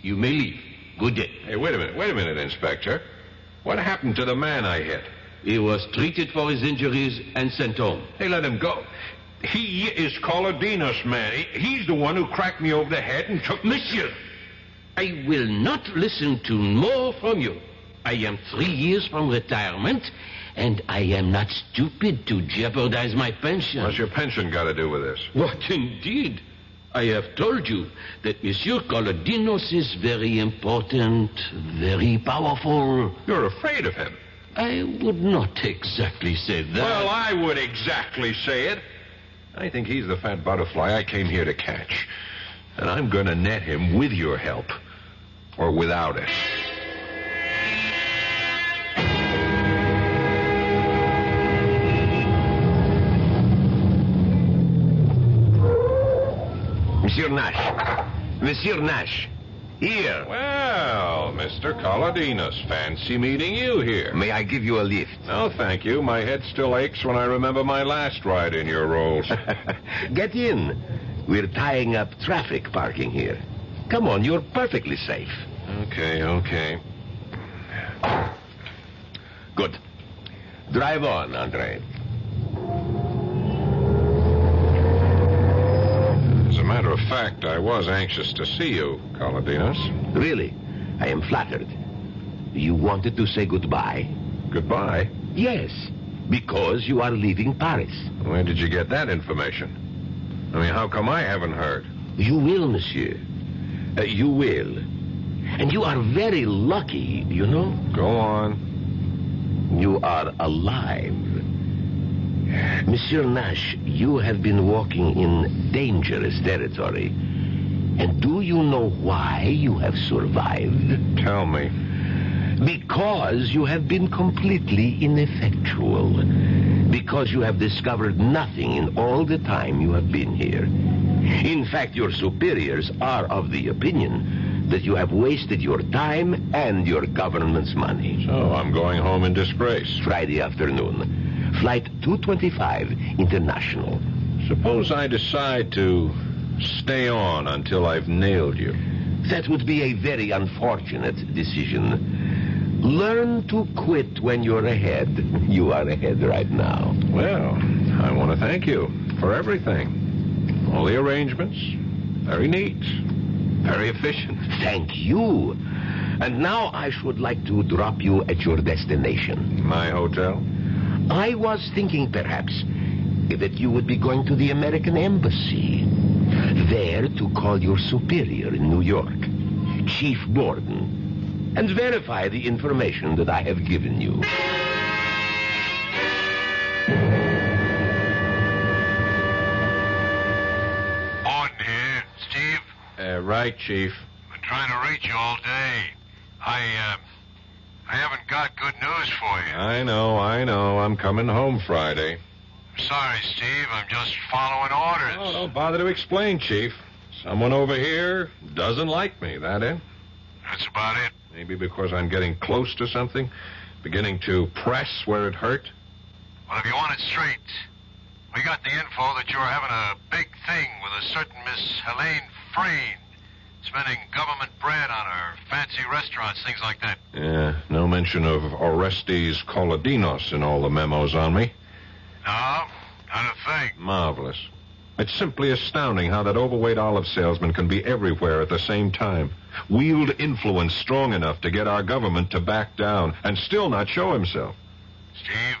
You may leave. Good day. Hey, wait a minute, Inspector. What happened to the man I hit? He was treated for his injuries and sent home. Hey, let him go. He is Kolodinos, man. He's the one who cracked me over the head and took... Monsieur, I will not listen to more from you. I am 3 years from retirement, and I am not stupid to jeopardize my pension. What's your pension got to do with this? What indeed? I have told you that Monsieur Kolodinos is very important, very powerful. You're afraid of him. I would not exactly say that. Well, I would exactly say it. I think he's the fat butterfly I came here to catch. And I'm going to net him with your help. Or without it. Monsieur Nash. Monsieur Nash. Here. Well, Mr. Kolodinos, fancy meeting you here. May I give you a lift? No, thank you. My head still aches when I remember my last ride in your rolls. Get in. We're tying up traffic parking here. Come on, you're perfectly safe. Okay. Good. Drive on, Andre. As a matter of fact, I was anxious to see you, Kolodinos. Really? I am flattered. You wanted to say goodbye? Goodbye? Yes, because you are leaving Paris. Where did you get that information? I mean, how come I haven't heard? You will, monsieur. You will. And you are very lucky, you know? Go on. You are alive. Monsieur Nash, you have been walking in dangerous territory. And do you know why you have survived? Tell me. Because you have been completely ineffectual. Because you have discovered nothing in all the time you have been here. In fact, your superiors are of the opinion that you have wasted your time and your government's money. So I'm going home in disgrace. Friday afternoon. Flight 225 International. Suppose I decide to stay on until I've nailed you. That would be a very unfortunate decision. Learn to quit when you're ahead. You are ahead right now. Well, I want to thank you for everything. All the arrangements. Very neat. Very efficient. Thank you. And now I should like to drop you at your destination. My hotel? I was thinking perhaps that you would be going to the American Embassy. There to call your superior in New York, Chief Borden, and verify the information that I have given you. Borden here. Steve? Right, Chief. Been trying to reach you all day. I haven't got good news for you. I know. I'm coming home Friday. Sorry, Steve. I'm just following orders. Oh, don't bother to explain, Chief. Someone over here doesn't like me, that it? That's about it. Maybe because I'm getting close to something, beginning to press where it hurt. Well, if you want it straight, we got the info that you're having a big thing with a certain Miss Helene Freyne, spending government bread on her fancy restaurants, things like that. Yeah, no mention of Orestes Kolodinos in all the memos on me. No, not a thing. Marvelous. It's simply astounding how that overweight olive salesman can be everywhere at the same time. Wield influence strong enough to get our government to back down and still not show himself. Steve,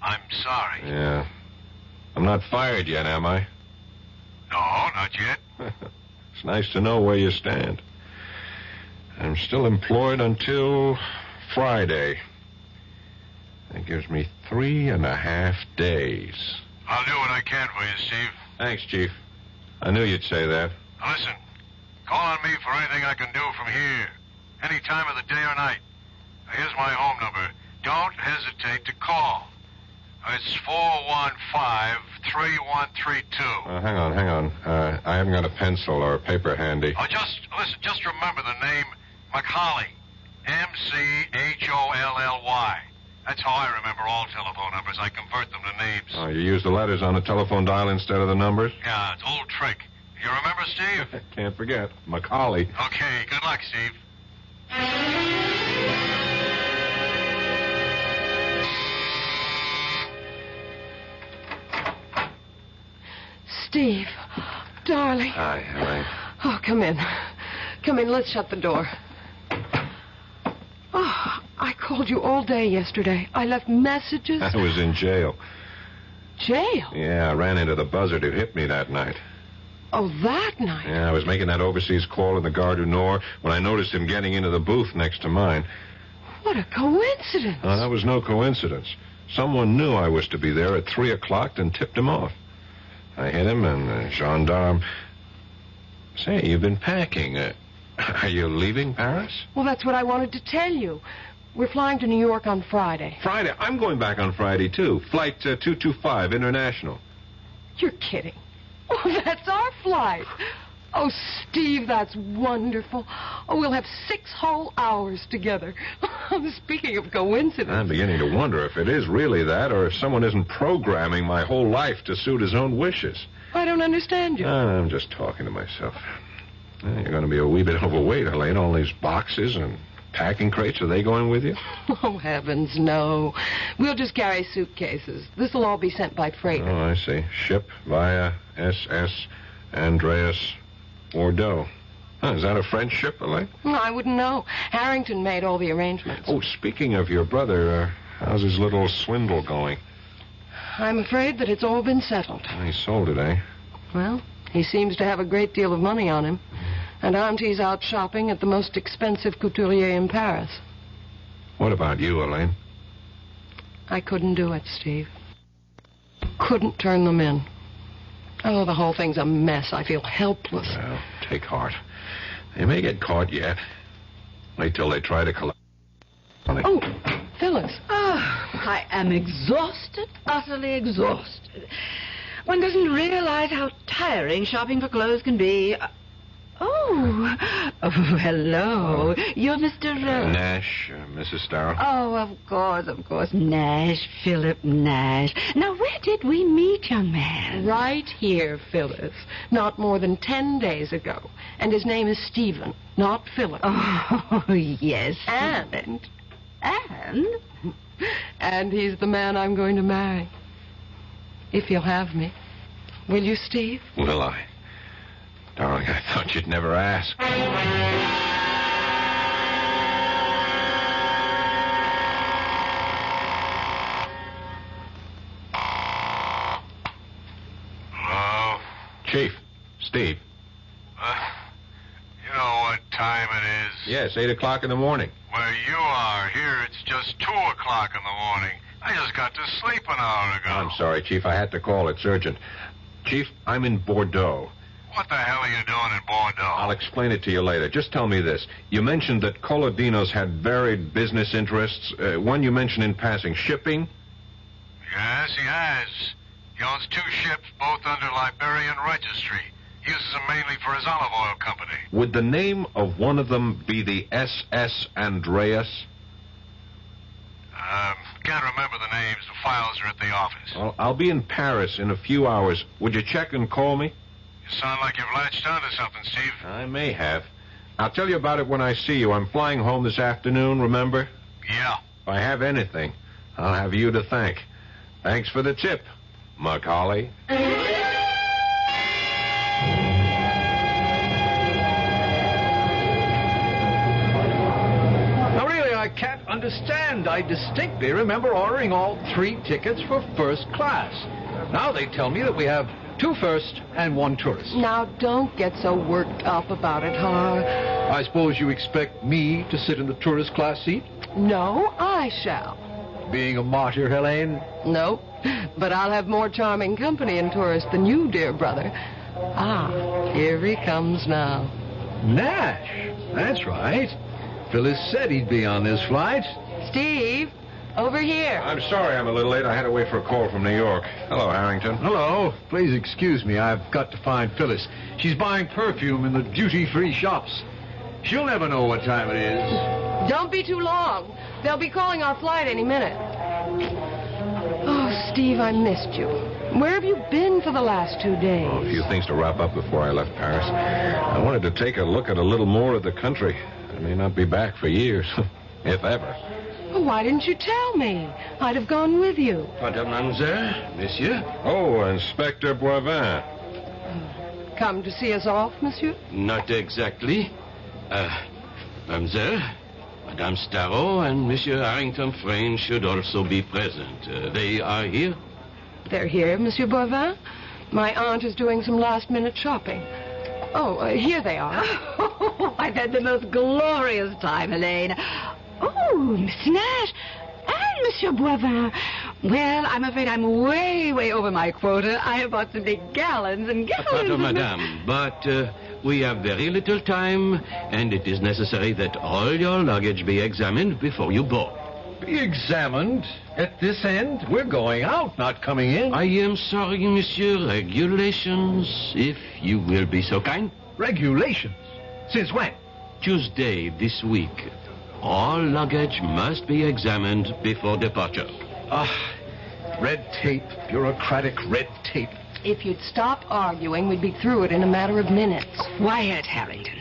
I'm sorry. Yeah. I'm not fired yet, am I? No, not yet. It's nice to know where you stand. I'm still employed until Friday. That gives me 3.5 days. I'll do what I can for you, Steve. Thanks, Chief. I knew you'd say that. Now listen, call on me for anything I can do from here. Any time of the day or night. Now, here's my home number. Don't hesitate to call. It's 415-3132. Hang on. I haven't got a pencil or a paper handy. Oh, just remember the name McCauley. M-C-H-O-L-L-Y. That's how I remember all telephone numbers. I convert them to names. Oh, you use the letters on the telephone dial instead of the numbers? Yeah, it's an old trick. You remember, Steve? Can't forget. Macaulay. Okay, good luck, Steve. Steve, darling. Hi, Helene. Oh, come in. Come in, let's shut the door. Oh, I called you all day yesterday. I left messages. I was in jail. Jail? Yeah, I ran into the buzzard who hit me that night. Oh, that night? Yeah, I was making that overseas call in the Gare du Nord when I noticed him getting into the booth next to mine. What a coincidence. Oh, that was no coincidence. Someone knew I was to be there at 3 o'clock and tipped him off. I hit him, and the gendarme... Say, you've been packing. Are you leaving Paris? Well, that's what I wanted to tell you. We're flying to New York on Friday. Friday? I'm going back on Friday, too. Flight 225, international. You're kidding. Oh, that's our flight. Oh, Steve, that's wonderful. Oh, we'll have 6 whole hours together. Speaking of coincidence. I'm beginning to wonder if it is really that, or if someone isn't programming my whole life to suit his own wishes. I don't understand you. I'm just talking to myself. You're going to be a wee bit overweight, Helene. All these boxes and packing crates, are they going with you? Oh, heavens, no. We'll just carry suitcases. This'll all be sent by freighter. Oh, I see. Ship via SS Andreas Bordeaux. Huh, is that a French ship, Helene? I wouldn't know. Harrington made all the arrangements. Oh, speaking of your brother, how's his little swindle going? I'm afraid that it's all been settled. He sold it, eh? Well, he seems to have a great deal of money on him. And Auntie's out shopping at the most expensive couturier in Paris. What about you, Helene? I couldn't do it, Steve. Couldn't turn them in. Oh, the whole thing's a mess. I feel helpless. Well, take heart. They may get caught yet. Wait till they try to collect money. Oh, Phyllis. Oh, I am exhausted, utterly exhausted. One doesn't realize how tiring shopping for clothes can be. Oh, hello. You're Mr. Nash, Mrs. Starr. Oh, of course. Nash, Philip Nash. Now, where did we meet, young man? Right here, Phyllis. Not more than 10 days ago. And his name is Stephen, not Philip. Oh, yes. And? And? And he's the man I'm going to marry. If you'll have me. Will you, Steve? Will I? Darling, I thought you'd never ask. Hello? Chief, Steve. You know what time it is? Yes, 8 o'clock in the morning. Where you are, here it's just 2 o'clock in the morning. I just got to sleep an hour ago. I'm sorry, Chief. I had to call. It's urgent. Chief, I'm in Bordeaux. What the hell are you doing in Bordeaux? I'll explain it to you later. Just tell me this. You mentioned that Kolodinos had varied business interests. One you mentioned in passing, shipping? Yes, he has. He owns 2 ships, both under Liberian registry. He uses them mainly for his olive oil company. Would the name of one of them be the SS Andreas? Can't remember the names. The files are at the office. Well, I'll be in Paris in a few hours. Would you check and call me? You sound like you've latched onto something, Steve. I may have. I'll tell you about it when I see you. I'm flying home this afternoon, remember? Yeah. If I have anything, I'll have you to thank. Thanks for the tip, Macaulay. Now, really, I can't understand. I distinctly remember ordering all 3 tickets for first class. Now they tell me that we have 2 first and 1 tourist. Now, don't get so worked up about it, Har. I suppose you expect me to sit in the tourist class seat? No, I shall. Being a martyr, Helene? No, but I'll have more charming company in tourist than you, dear brother. Ah, here he comes now. Nash. That's right. Phyllis said he'd be on this flight. Steve, over here. I'm sorry I'm a little late. I had to wait for a call from New York. Hello, Harrington. Hello. Please excuse me. I've got to find Phyllis. She's buying perfume in the duty-free shops. She'll never know what time it is. Don't be too long. They'll be calling our flight any minute. Oh, Steve, I missed you. Where have you been for the last 2 days? Oh, a few things to wrap up before I left Paris. I wanted to take a look at a little more of the country. I may not be back for years, if ever. Well, why didn't you tell me? I'd have gone with you. Mademoiselle, monsieur? Oh, Inspector Boivin. Come to see us off, monsieur? Not exactly. Mademoiselle, Madame Starrow and Monsieur Harrington Freyne should also be present. They are here? They're here, Monsieur Boivin. My aunt is doing some last-minute shopping. Oh, here they are. Oh, I've had the most glorious time, Helene. Oh, Mr. Nash and Monsieur Boivin. Well, I'm afraid I'm way over my quota. I have bought some big gallons and gallons. Pardon, madame, but we have very little time, and it is necessary that all your luggage be examined before you board. Be examined? At this end? We're going out, not coming in. I am sorry, monsieur. Regulations, if you will be so kind. Regulations? Since when? Tuesday this week. All luggage must be examined before departure. Red tape, bureaucratic red tape. If you'd stop arguing, we'd be through it in a matter of minutes. Quiet, Harrington.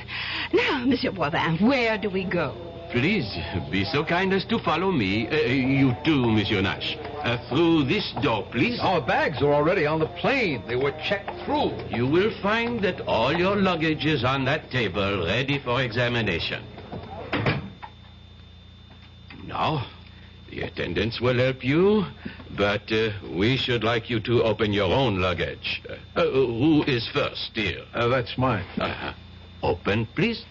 Now, Monsieur Boivin, where do we go? Please, be so kind as to follow me. You too, Monsieur Nash. Through this door, please. Our bags are already on the plane. They were checked through. You will find that all your luggage is on that table, ready for examination. Now, the attendants will help you, but we should like you to open your own luggage. Who is first, dear? That's mine. Open, please.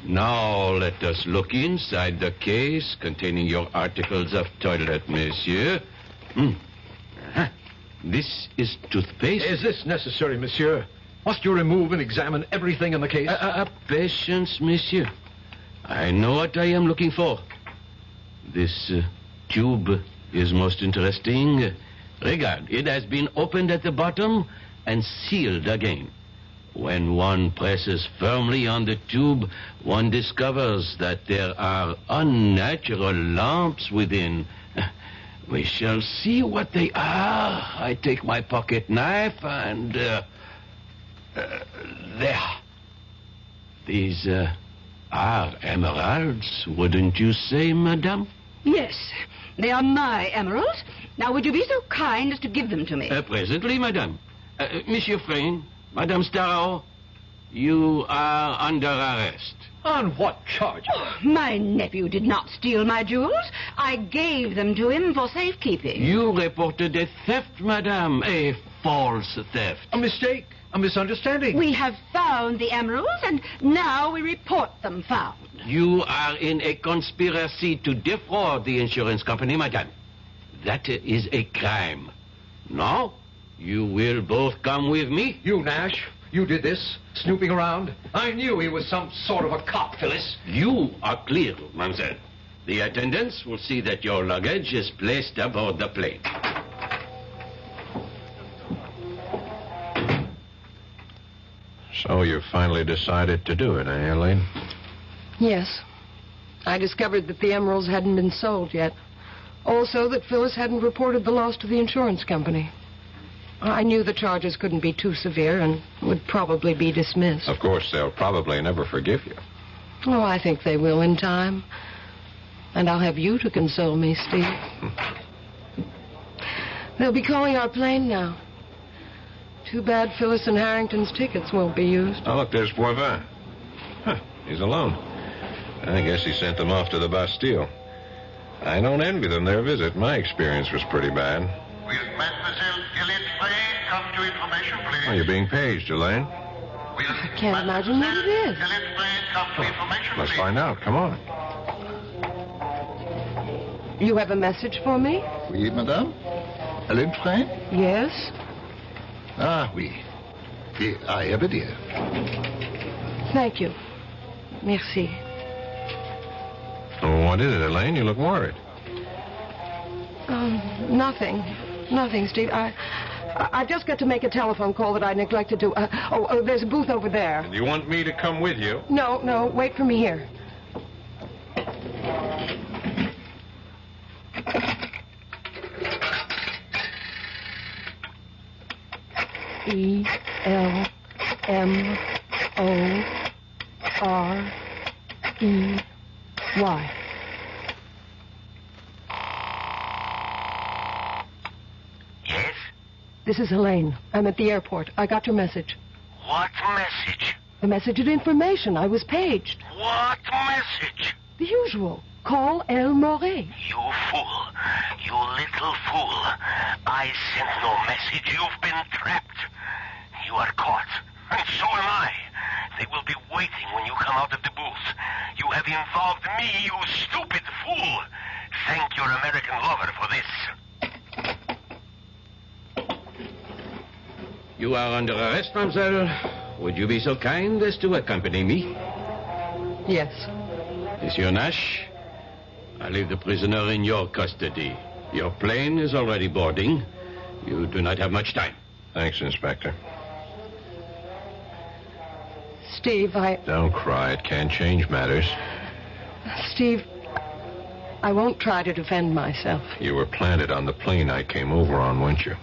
Now let us look inside the case containing your articles of toilet, monsieur. This is toothpaste. Is this necessary, monsieur? Must you remove and examine everything in the case? Patience, monsieur. I know what I am looking for. This tube is most interesting. Regard, it has been opened at the bottom and sealed again. When one presses firmly on the tube, one discovers that there are unnatural lumps within. We shall see what they are. I take my pocket knife and... there. These are emeralds, wouldn't you say, madame? Yes, they are my emeralds. Now, would you be so kind as to give them to me? Presently, madame. Monsieur Freyne, Madame Starrow, you are under arrest. On what charge? Oh, my nephew did not steal my jewels. I gave them to him for safekeeping. You reported a theft, madame. A false theft. A mistake. A misunderstanding. We have found the emeralds, and now we report them found. You are in a conspiracy to defraud the insurance company, madame. That is a crime. Now, you will both come with me. You, Nash, you did this, snooping around. I knew he was some sort of a cop, Phyllis. You are clear, mademoiselle. The attendants will see that your luggage is placed aboard the plane. So you finally decided to do it, eh, Helene? Yes. I discovered that the emeralds hadn't been sold yet. Also that Phyllis hadn't reported the loss to the insurance company. I knew the charges couldn't be too severe and would probably be dismissed. Of course, they'll probably never forgive you. Oh, I think they will in time. And I'll have you to console me, Steve. They'll be calling our plane now. Too bad Phyllis and Harrington's tickets won't be used. Oh, look, there's Boivin. He's alone. I guess he sent them off to the Bastille. I don't envy them their visit. My experience was pretty bad. Will Mademoiselle Helene Freyne come to information, please? Oh, you're being paged, Elaine. I can't imagine what it is. Helene Freyne come to information, Let's please? find out. Come on. You have a message for me? Oui, madame. Helene Freyne? Yes? Ah, oui. I have it here. Thank you. Merci. Oh, what is it, Elaine? You look worried. Nothing. Nothing, Steve. I just got to make a telephone call that I neglected to... there's a booth over there. Do you want me to come with you? No, wait for me here. E-L-M-O-R-E-Y. Yes? This is Helene. I'm at the airport. I got your message. What message? The message of information. I was paged. What message? The usual. Call El Morey. You fool. You little fool. I sent no message. You've been trapped. You are caught. And so am I. They will be waiting when you come out of the booth. You have involved me, you stupid fool. Thank your American lover for this. You are under arrest, mademoiselle. Would you be so kind as to accompany me? Yes. Monsieur Nash, I leave the prisoner in your custody. Your plane is already boarding. You do not have much time. Thanks, Inspector. Steve, Don't cry. It can't change matters. Steve, I won't try to defend myself. You were planted on the plane I came over on, weren't you?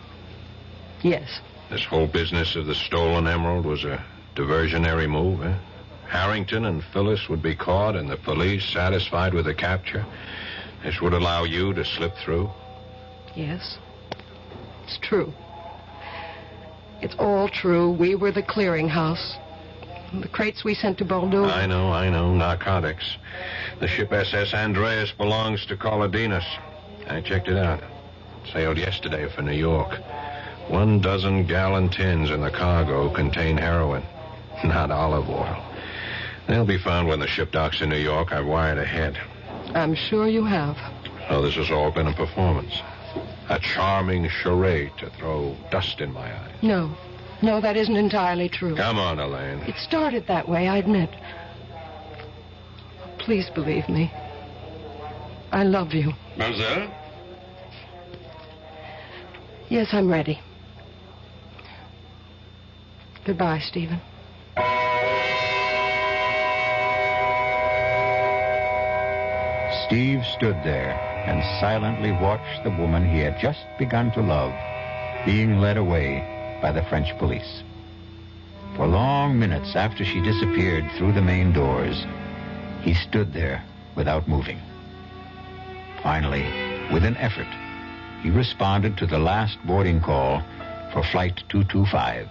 Yes. This whole business of the stolen emerald was a diversionary move, eh? Harrington and Phyllis would be caught and the police satisfied with the capture. This would allow you to slip through. Yes. It's true. It's all true. We were the clearinghouse. The crates we sent to Bordeaux. I know. Narcotics. The ship SS Andreas belongs to Kolodinos. I checked it out. Sailed yesterday for New York. 12 gallon tins in the cargo contain heroin, not olive oil. They'll be found when the ship docks in New York. I've wired ahead. I'm sure you have. So this has all been a performance. A charming charade to throw dust in my eyes. No, that isn't entirely true. Come on, Helene. It started that way, I admit. Please believe me. I love you. Mademoiselle? Yes, I'm ready. Goodbye, Stephen. Steve stood there and silently watched the woman he had just begun to love being led away by the French police. For long minutes after she disappeared through the main doors, he stood there without moving. Finally, with an effort, he responded to the last boarding call for Flight 225.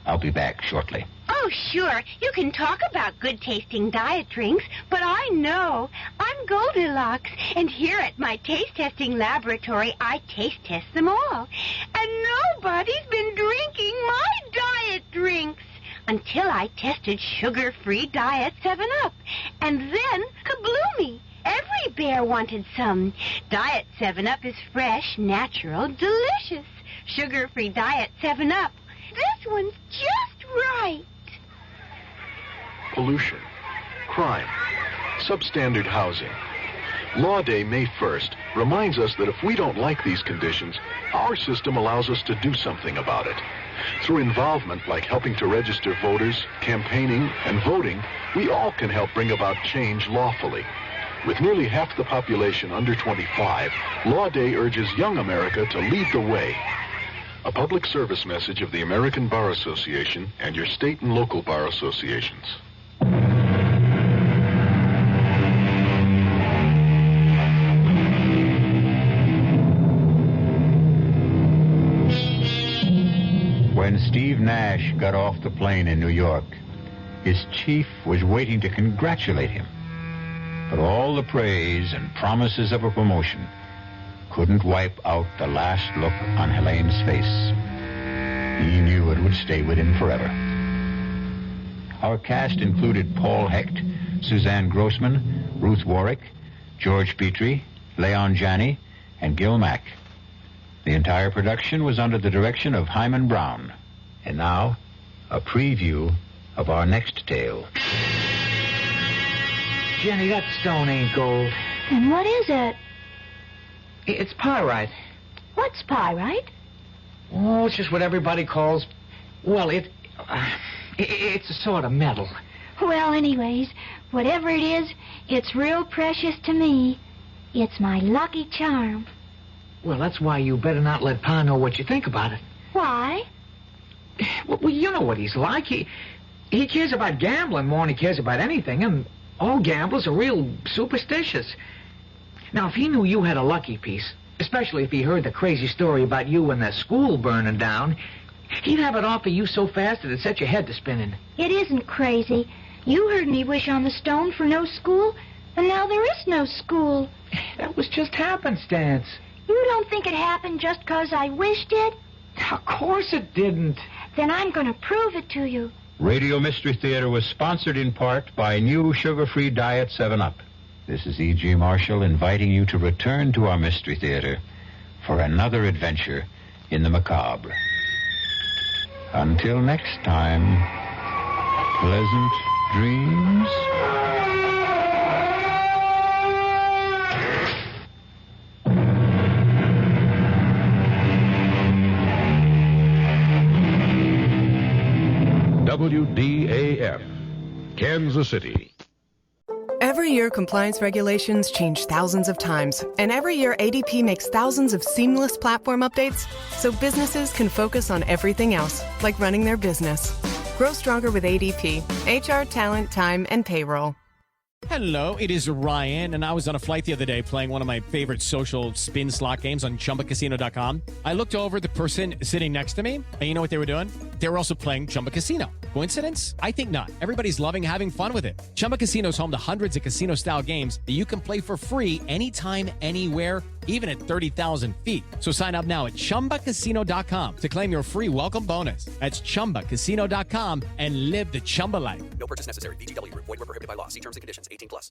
I'll be back shortly. Oh, sure. You can talk about good-tasting diet drinks, but I know. I'm Goldilocks, and here at my taste-testing laboratory, I taste-test them all. And nobody's been drinking my diet drinks until I tested sugar-free Diet 7-Up. And then, kabloomy! Every bear wanted some. Diet 7-Up is fresh, natural, delicious. Sugar-free Diet 7-Up. This one's just right. Pollution, crime, substandard housing. Law Day, May 1st, reminds us that if we don't like these conditions, our system allows us to do something about it. Through involvement like helping to register voters, campaigning, and voting, we all can help bring about change lawfully. With nearly half the population under 25, Law Day urges young America to lead the way. A public service message of the American Bar Association and your state and local bar associations. When Steve Nash got off the plane in New York, his chief was waiting to congratulate him. But all the praise and promises of a promotion couldn't wipe out the last look on Helene's face. He knew it would stay with him forever. Our cast included Paul Hecht, Suzanne Grossman, Ruth Warwick, George Petrie, Leon Janney, and Gil Mack. The entire production was under the direction of Hyman Brown. And now, a preview of our next tale. Jenny, that stone ain't gold. And what is it? It's pyrite. What's pyrite? Oh, it's just what everybody calls... Well, it's a sort of metal. Well, anyways, whatever it is, it's real precious to me. It's my lucky charm. Well, that's why you better not let Pa know what you think about it. Why? Well, you know what he's like. He cares about gambling more than he cares about anything, and all gamblers are real superstitious. Now, if he knew you had a lucky piece, especially if he heard the crazy story about you and the school burning down, he'd have it offer you so fast it'd set your head to spinning. It isn't crazy. You heard me wish on the stone for no school, and now there is no school. That was just happenstance. You don't think it happened just 'cause I wished it? Of course it didn't. Then I'm going to prove it to you. Radio Mystery Theater was sponsored in part by new sugar-free diet 7-Up. This is E.G. Marshall inviting you to return to our Mystery Theater for another adventure in the macabre. Until next time, pleasant dreams. WDAF, Kansas City. Every year, compliance regulations change thousands of times, and every year, ADP makes thousands of seamless platform updates so businesses can focus on everything else, like running their business. Grow stronger with ADP, HR, talent, time, and payroll. Hello, it is Ryan, and I was on a flight the other day playing one of my favorite social spin slot games on ChumbaCasino.com. I looked over at the person sitting next to me, and you know what they were doing? They were also playing Chumba Casino. Coincidence? I think not. Everybody's loving having fun with it. Chumba Casino is home to hundreds of casino-style games that you can play for free anytime, anywhere, even at 30,000 feet. So sign up now at ChumbaCasino.com to claim your free welcome bonus. That's ChumbaCasino.com and live the Chumba life. No purchase necessary. VGW. Void where prohibited by law. See terms and conditions. 18+.